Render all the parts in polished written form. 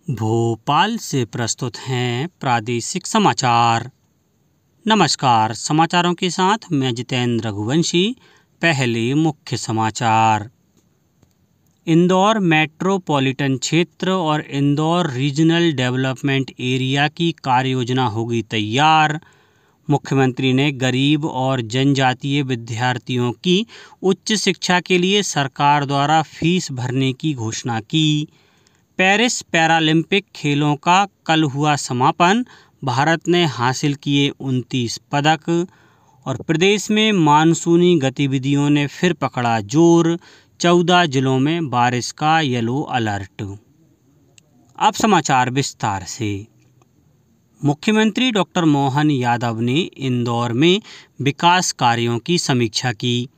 भोपाल से प्रस्तुत हैं प्रादेशिक समाचार। नमस्कार, समाचारों के साथ मैं जितेंद्र रघुवंशी। पहले मुख्य समाचार। इंदौर मेट्रोपॉलिटन क्षेत्र और इंदौर रीजनल डेवलपमेंट एरिया की कार्ययोजना होगी तैयार। मुख्यमंत्री ने गरीब और जनजातीय विद्यार्थियों की उच्च शिक्षा के लिए सरकार द्वारा फीस भरने की घोषणा की। पेरिस पैरालंपिक खेलों का कल हुआ समापन। भारत ने हासिल किए 29 पदक। और प्रदेश में मानसूनी गतिविधियों ने फिर पकड़ा जोर। 14 जिलों में बारिश का येलो अलर्ट। अब समाचार विस्तार से। मुख्यमंत्री डॉक्टर मोहन यादव ने इंदौर में विकास कार्यों की समीक्षा की।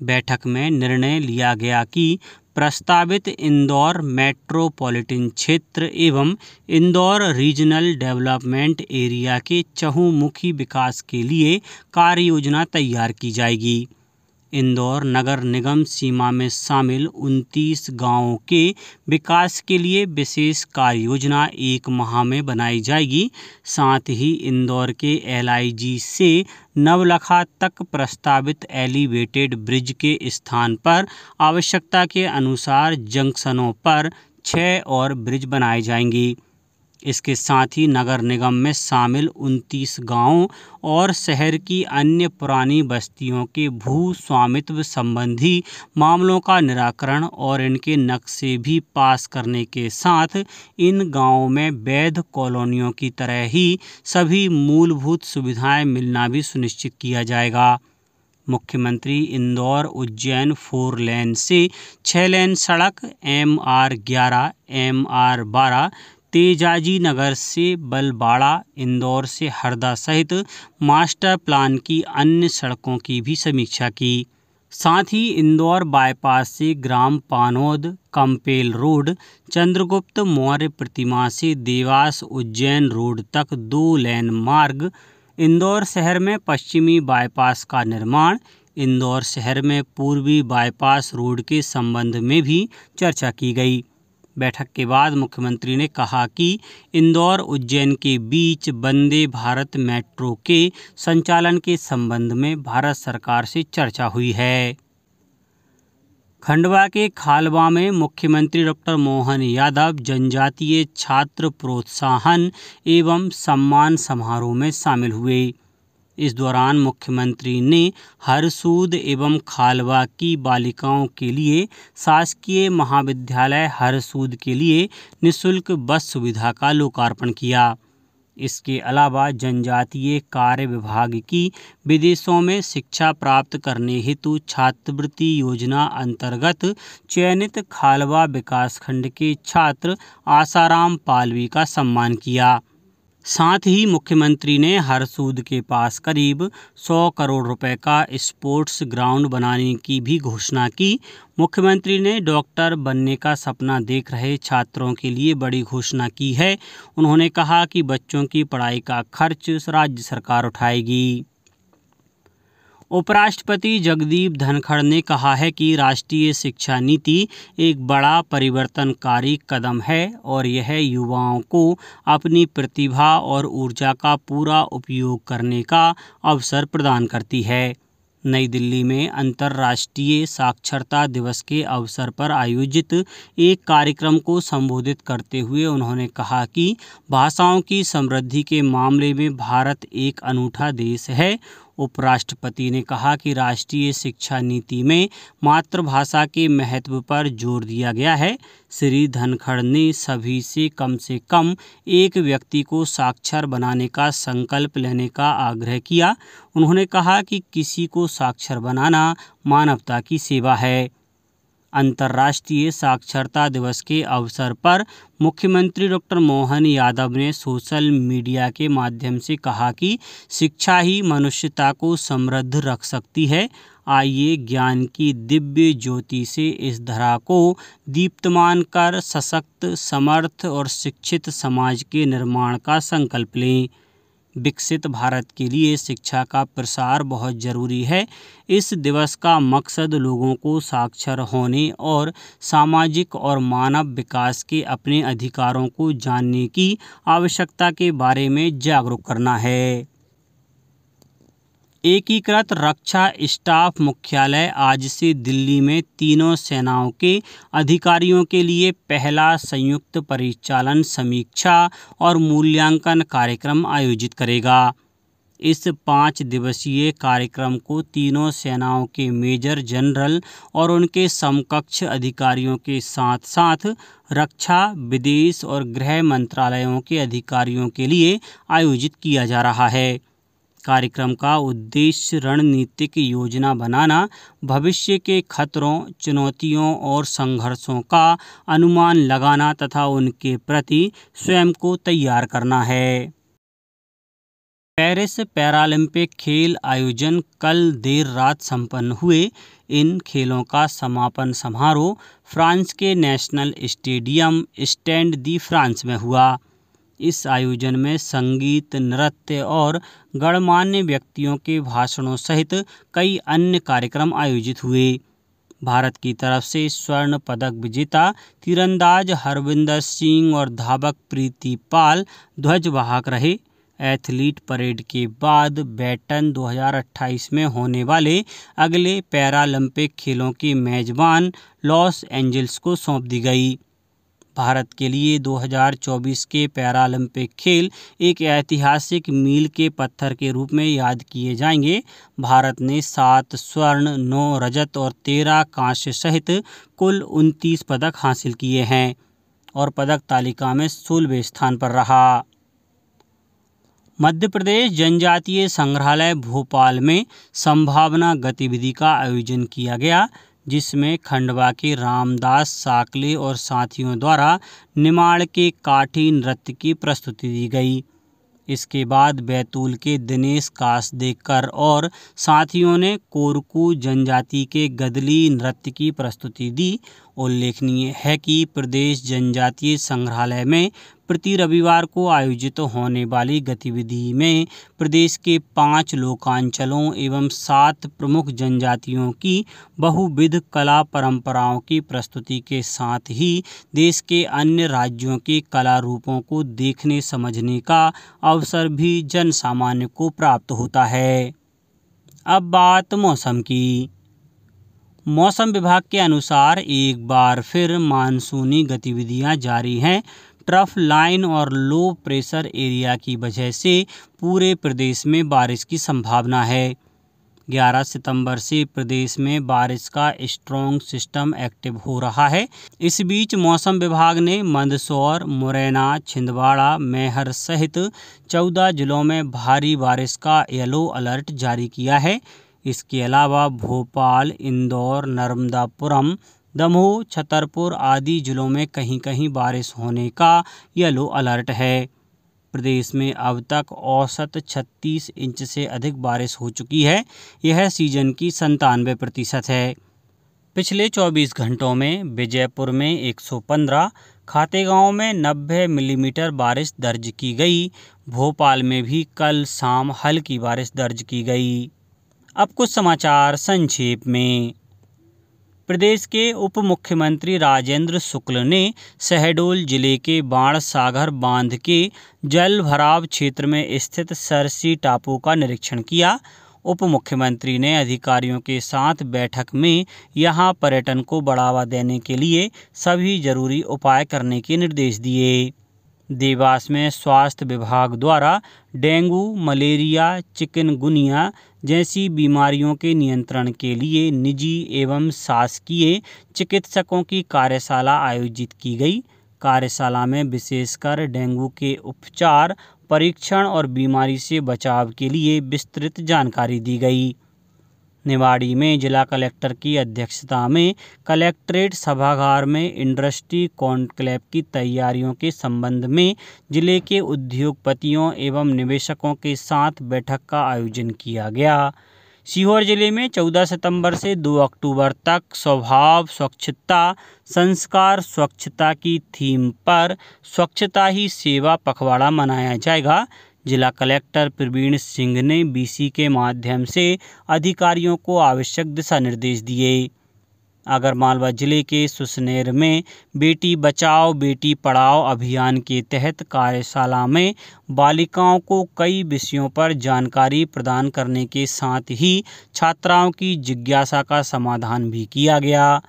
बैठक में निर्णय लिया गया कि प्रस्तावित इंदौर मेट्रोपॉलिटन क्षेत्र एवं इंदौर रीजनल डेवलपमेंट एरिया के चहुमुखी विकास के लिए कार्ययोजना तैयार की जाएगी। इंदौर नगर निगम सीमा में शामिल 29 गांवों के विकास के लिए विशेष कार्ययोजना 1 माह में बनाई जाएगी। साथ ही इंदौर के LIG से नवलखा तक प्रस्तावित एलिवेटेड ब्रिज के स्थान पर आवश्यकता के अनुसार जंक्शनों पर 6 और ब्रिज बनाए जाएंगे। इसके साथ ही नगर निगम में शामिल 29 गांवों और शहर की अन्य पुरानी बस्तियों के भू स्वामित्व संबंधी मामलों का निराकरण और इनके नक्शे भी पास करने के साथ इन गांवों में वैध कॉलोनियों की तरह ही सभी मूलभूत सुविधाएं मिलना भी सुनिश्चित किया जाएगा। मुख्यमंत्री इंदौर उज्जैन 4 लेन से 6 लेन सड़क MR11 MR12 तेजाजी नगर से बलबाड़ा इंदौर से हरदा सहित मास्टर प्लान की अन्य सड़कों की भी समीक्षा की। साथ ही इंदौर बाईपास से ग्राम पानोद कंपेल रोड चंद्रगुप्त मौर्य प्रतिमा से देवास उज्जैन रोड तक 2 लेन मार्ग। इंदौर शहर में पश्चिमी बाईपास का निर्माण। इंदौर शहर में पूर्वी बाईपास रोड के संबंध में भी चर्चा की गई। बैठक के बाद मुख्यमंत्री ने कहा कि इंदौर उज्जैन के बीच वंदे भारत मेट्रो के संचालन के संबंध में भारत सरकार से चर्चा हुई है। खंडवा के खालवा में मुख्यमंत्री डॉक्टर मोहन यादव जनजातीय छात्र प्रोत्साहन एवं सम्मान समारोह में शामिल हुए। इस दौरान मुख्यमंत्री ने हरसूद एवं खालवा की बालिकाओं के लिए शासकीय महाविद्यालय हरसूद के लिए निःशुल्क बस सुविधा का लोकार्पण किया। इसके अलावा जनजातीय कार्य विभाग की विदेशों में शिक्षा प्राप्त करने हेतु छात्रवृत्ति योजना अंतर्गत चयनित खालवा विकासखंड के छात्र आसाराम पालवी का सम्मान किया। साथ ही मुख्यमंत्री ने हरसूद के पास करीब 100 करोड़ रुपए का स्पोर्ट्स ग्राउंड बनाने की भी घोषणा की। मुख्यमंत्री ने डॉक्टर बनने का सपना देख रहे छात्रों के लिए बड़ी घोषणा की है। उन्होंने कहा कि बच्चों की पढ़ाई का खर्च राज्य सरकार उठाएगी। उपराष्ट्रपति जगदीप धनखड़ ने कहा है कि राष्ट्रीय शिक्षा नीति एक बड़ा परिवर्तनकारी कदम है और यह युवाओं को अपनी प्रतिभा और ऊर्जा का पूरा उपयोग करने का अवसर प्रदान करती है। नई दिल्ली में अंतर्राष्ट्रीय साक्षरता दिवस के अवसर पर आयोजित एक कार्यक्रम को संबोधित करते हुए उन्होंने कहा कि भाषाओं की समृद्धि के मामले में भारत एक अनूठा देश है। उपराष्ट्रपति ने कहा कि राष्ट्रीय शिक्षा नीति में मातृभाषा के महत्व पर जोर दिया गया है। श्री धनखड़ ने सभी से कम एक व्यक्ति को साक्षर बनाने का संकल्प लेने का आग्रह किया। उन्होंने कहा कि किसी को साक्षर बनाना मानवता की सेवा है। अंतर्राष्ट्रीय साक्षरता दिवस के अवसर पर मुख्यमंत्री डॉक्टर मोहन यादव ने सोशल मीडिया के माध्यम से कहा कि शिक्षा ही मनुष्यता को समृद्ध रख सकती है। आइए ज्ञान की दिव्य ज्योति से इस धरा को दीप्तमान कर सशक्त, समर्थ और शिक्षित समाज के निर्माण का संकल्प लें। विकसित भारत के लिए शिक्षा का प्रसार बहुत जरूरी है। इस दिवस का मकसद लोगों को साक्षर होने और सामाजिक और मानव विकास के अपने अधिकारों को जानने की आवश्यकता के बारे में जागरूक करना है। एकीकृत रक्षा स्टाफ मुख्यालय आज से दिल्ली में तीनों सेनाओं के अधिकारियों के लिए पहला संयुक्त परिचालन समीक्षा और मूल्यांकन कार्यक्रम आयोजित करेगा। इस 5 दिवसीय कार्यक्रम को तीनों सेनाओं के मेजर जनरल और उनके समकक्ष अधिकारियों के साथ साथ रक्षा, विदेश और गृह मंत्रालयों के अधिकारियों के लिए आयोजित किया जा रहा है। कार्यक्रम का उद्देश्य रणनीतिक योजना बनाना, भविष्य के खतरों, चुनौतियों और संघर्षों का अनुमान लगाना तथा उनके प्रति स्वयं को तैयार करना है। पेरिस पैरालंपिक खेल आयोजन कल देर रात संपन्न हुए। इन खेलों का समापन समारोह फ्रांस के नेशनल स्टेडियम स्टैड दी फ्रांस में हुआ। इस आयोजन में संगीत, नृत्य और गणमान्य व्यक्तियों के भाषणों सहित कई अन्य कार्यक्रम आयोजित हुए। भारत की तरफ से स्वर्ण पदक विजेता तीरंदाज हरविंदर सिंह और धावक प्रीति पाल ध्वजवाहक रहे। एथलीट परेड के बाद बैटन 2028 में होने वाले अगले पैरालंपिक खेलों की मेजबान लॉस एंजल्स को सौंप दी गई। भारत के लिए 2024 के पैरालंपिक खेल एक ऐतिहासिक मील के पत्थर के रूप में याद किए जाएंगे। भारत ने 7 स्वर्ण, 9 रजत और 13 कांस्य सहित कुल 29 पदक हासिल किए हैं और पदक तालिका में 16वें स्थान पर रहा। मध्य प्रदेश जनजातीय संग्रहालय भोपाल में संभावना गतिविधि का आयोजन किया गया, जिसमें खंडवा के रामदास साकले और साथियों द्वारा निमाड़ के काठी नृत्य की प्रस्तुति दी गई। इसके बाद बैतूल के दिनेश कासदेकर और साथियों ने कोरकू जनजाति के गदली नृत्य की प्रस्तुति दी। उल्लेखनीय है कि प्रदेश जनजातीय संग्रहालय में प्रति रविवार को आयोजित होने वाली गतिविधि में प्रदेश के 5 लोकांचलों एवं 7 प्रमुख जनजातियों की बहुविध कला परंपराओं की प्रस्तुति के साथ ही देश के अन्य राज्यों के कला रूपों को देखने समझने का अवसर भी जन सामान्य को प्राप्त होता है। अब बात मौसम की। मौसम विभाग के अनुसार एक बार फिर मानसूनी गतिविधियां जारी हैं। ट्रफ लाइन और लो प्रेशर एरिया की वजह से पूरे प्रदेश में बारिश की संभावना है। 11 सितंबर से प्रदेश में बारिश का स्ट्रॉन्ग सिस्टम एक्टिव हो रहा है। इस बीच मौसम विभाग ने मंदसौर, मुरैना, छिंदवाड़ा, मैहर सहित 14 जिलों में भारी बारिश का येलो अलर्ट जारी किया है। इसके अलावा भोपाल, इंदौर, नर्मदापुरम, दमोह, छतरपुर आदि जिलों में कहीं कहीं बारिश होने का येलो अलर्ट है। प्रदेश में अब तक औसत 36 इंच से अधिक बारिश हो चुकी है। यह सीजन की 97% है। पिछले 24 घंटों में विजयपुर में 115, खातेगांव में 90 मिलीमीटर बारिश दर्ज की गई। भोपाल में भी कल शाम हल्की बारिश दर्ज की गई। अब कुछ समाचार संक्षेप में। प्रदेश के उप मुख्यमंत्री राजेंद्र शुक्ल ने शहडोल जिले के बाणसागर बांध के जल भराव क्षेत्र में स्थित सरसी टापू का निरीक्षण किया। उप मुख्यमंत्री ने अधिकारियों के साथ बैठक में यहां पर्यटन को बढ़ावा देने के लिए सभी जरूरी उपाय करने के निर्देश दिए। देवास में स्वास्थ्य विभाग द्वारा डेंगू, मलेरिया, चिकनगुनिया जैसी बीमारियों के नियंत्रण के लिए निजी एवं शासकीय चिकित्सकों की कार्यशाला आयोजित की गई। कार्यशाला में विशेषकर डेंगू के उपचार, परीक्षण और बीमारी से बचाव के लिए विस्तृत जानकारी दी गई। निवाड़ी में जिला कलेक्टर की अध्यक्षता में कलेक्ट्रेट सभागार में इंडस्ट्री कॉन्क्लेव की तैयारियों के संबंध में जिले के उद्योगपतियों एवं निवेशकों के साथ बैठक का आयोजन किया गया। सीहोर जिले में 14 सितंबर से 2 अक्टूबर तक स्वभाव स्वच्छता संस्कार स्वच्छता की थीम पर स्वच्छता ही सेवा पखवाड़ा मनाया जाएगा। जिला कलेक्टर प्रवीण सिंह ने BC के माध्यम से अधिकारियों को आवश्यक दिशा निर्देश दिए। आगरमालवा जिले के सुसनेर में बेटी बचाओ बेटी पढ़ाओ अभियान के तहत कार्यशाला में बालिकाओं को कई विषयों पर जानकारी प्रदान करने के साथ ही छात्राओं की जिज्ञासा का समाधान भी किया गया।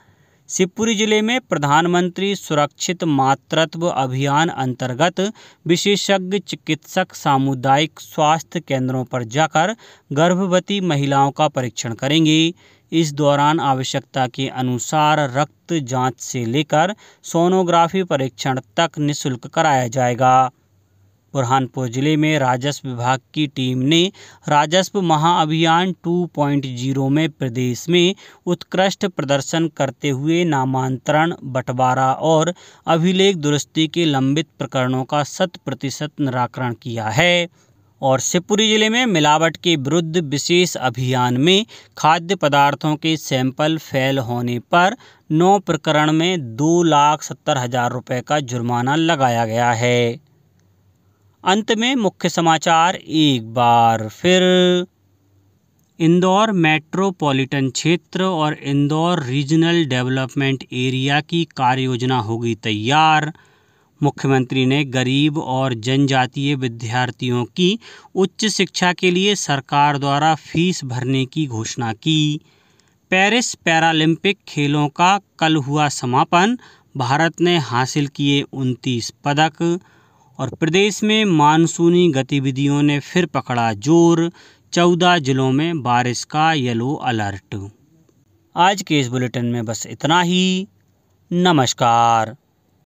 शिवपुरी जिले में प्रधानमंत्री सुरक्षित मातृत्व अभियान अंतर्गत विशेषज्ञ चिकित्सक सामुदायिक स्वास्थ्य केंद्रों पर जाकर गर्भवती महिलाओं का परीक्षण करेंगे। इस दौरान आवश्यकता के अनुसार रक्त जांच से लेकर सोनोग्राफी परीक्षण तक निःशुल्क कराया जाएगा। बुरहानपुर जिले में राजस्व विभाग की टीम ने राजस्व महाअभियान 2.0 में प्रदेश में उत्कृष्ट प्रदर्शन करते हुए नामांतरण, बंटवारा और अभिलेख दुरुस्ती के लंबित प्रकरणों का 100% निराकरण किया है। और शिवपुरी जिले में मिलावट के विरुद्ध विशेष अभियान में खाद्य पदार्थों के सैंपल फेल होने पर 9 प्रकरण में 2,70,000 रुपये का जुर्माना लगाया गया है। अंत में मुख्य समाचार एक बार फिर। इंदौर मेट्रोपॉलिटन क्षेत्र और इंदौर रीजनल डेवलपमेंट एरिया की कार्ययोजना होगी तैयार। मुख्यमंत्री ने गरीब और जनजातीय विद्यार्थियों की उच्च शिक्षा के लिए सरकार द्वारा फीस भरने की घोषणा की। पेरिस पैरालंपिक खेलों का कल हुआ समापन। भारत ने हासिल किए 29 पदक। और प्रदेश में मानसूनी गतिविधियों ने फिर पकड़ा जोर। 14 जिलों में बारिश का येलो अलर्ट। आज के इस बुलेटिन में बस इतना ही। नमस्कार।